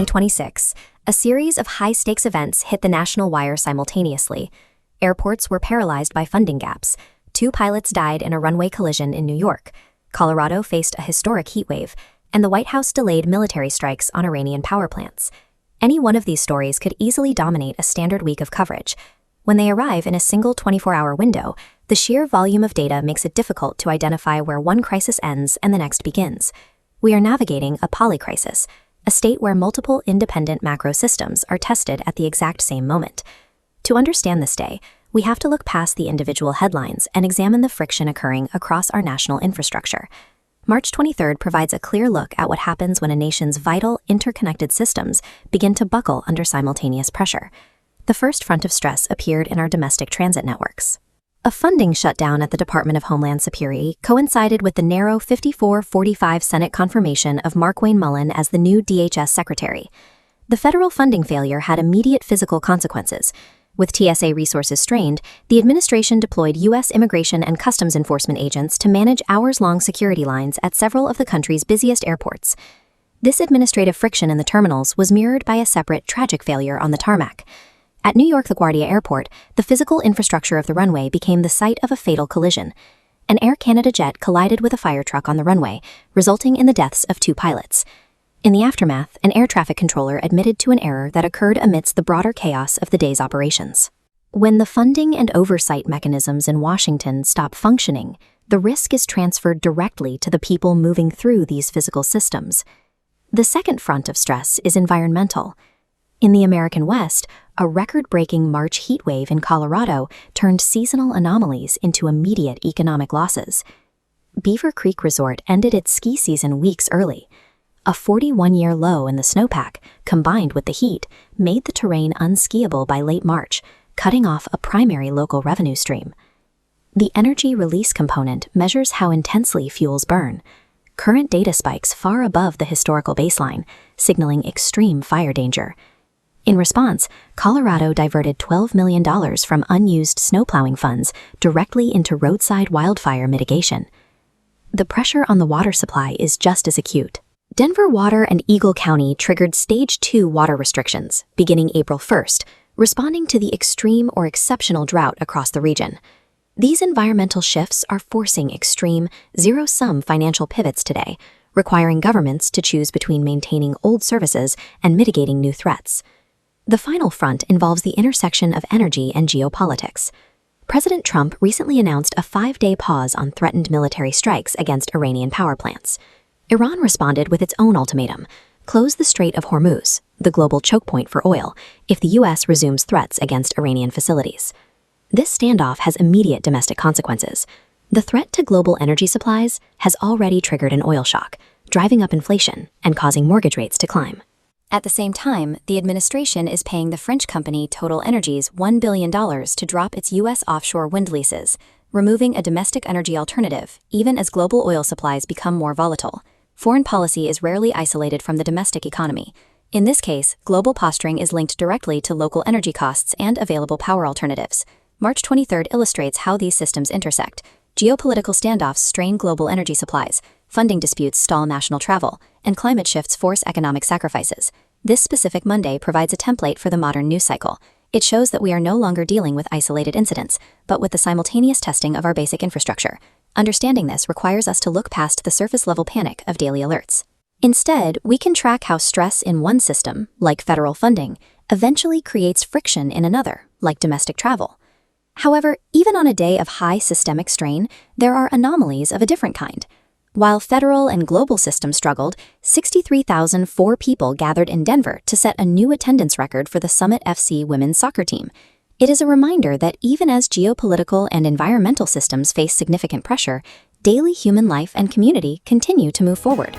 2026, a series of high-stakes events hit the national wire simultaneously. Airports were paralyzed by funding gaps. 2 pilots died in a runway collision in New York. Colorado faced a historic heatwave, and the White House delayed military strikes on Iranian power plants. Any one of these stories could easily dominate a standard week of coverage. When they arrive in a single 24-hour window, the sheer volume of data makes it difficult to identify where one crisis ends and the next begins. We are navigating a polycrisis, a state where multiple independent macro systems are tested at the exact same moment. To understand this day, we have to look past the individual headlines and examine the friction occurring across our national infrastructure. March 23rd provides a clear look at what happens when a nation's vital, interconnected systems begin to buckle under simultaneous pressure. The first front of stress appeared in our domestic transit networks. A funding shutdown at the Department of Homeland Security coincided with the narrow 54-45 Senate confirmation of Markwayne Mullin as the new DHS Secretary. The federal funding failure had immediate physical consequences. With TSA resources strained, the administration deployed U.S. Immigration and Customs Enforcement agents to manage hours-long security lines at several of the country's busiest airports. This administrative friction in the terminals was mirrored by a separate, tragic failure on the tarmac. At New York LaGuardia Airport, the physical infrastructure of the runway became the site of a fatal collision. An Air Canada jet collided with a fire truck on the runway, resulting in the deaths of 2 pilots. In the aftermath, an air traffic controller admitted to an error that occurred amidst the broader chaos of the day's operations. When the funding and oversight mechanisms in Washington stop functioning, the risk is transferred directly to the people moving through these physical systems. The second front of stress is environmental. In the American West, a record-breaking March heatwave in Colorado turned seasonal anomalies into immediate economic losses. Beaver Creek Resort ended its ski season weeks early. A 41-year low in the snowpack, combined with the heat, made the terrain unskiable by late March, cutting off a primary local revenue stream. The energy release component measures how intensely fuels burn. Current data spikes far above the historical baseline, signaling extreme fire danger. In response, Colorado diverted $12 million from unused snowplowing funds directly into roadside wildfire mitigation. The pressure on the water supply is just as acute. Denver Water and Eagle County triggered Stage 2 water restrictions, beginning April 1st, responding to the extreme or exceptional drought across the region. These environmental shifts are forcing extreme, zero-sum financial pivots today, requiring governments to choose between maintaining old services and mitigating new threats. The final front involves the intersection of energy and geopolitics. President Trump recently announced a 5-day pause on threatened military strikes against Iranian power plants. Iran responded with its own ultimatum: close the Strait of Hormuz, the global choke point for oil, if the U.S. resumes threats against Iranian facilities. This standoff has immediate domestic consequences. The threat to global energy supplies has already triggered an oil shock, driving up inflation and causing mortgage rates to climb. At the same time, the administration is paying the French company Total Energies $1 billion to drop its U.S. offshore wind leases, removing a domestic energy alternative, even as global oil supplies become more volatile. Foreign policy is rarely isolated from the domestic economy. In this case, global posturing is linked directly to local energy costs and available power alternatives. March 23rd illustrates how these systems intersect. Geopolitical standoffs strain global energy supplies, funding disputes stall national travel, and climate shifts force economic sacrifices. This specific Monday provides a template for the modern news cycle. It shows that we are no longer dealing with isolated incidents, but with the simultaneous testing of our basic infrastructure. Understanding this requires us to look past the surface-level panic of daily alerts. Instead, we can track how stress in one system, like federal funding, eventually creates friction in another, like domestic travel. However, even on a day of high systemic strain, there are anomalies of a different kind. While federal and global systems struggled, 63,004 people gathered in Denver to set a new attendance record for the Summit FC women's soccer team. It is a reminder that even as geopolitical and environmental systems face significant pressure, daily human life and community continue to move forward.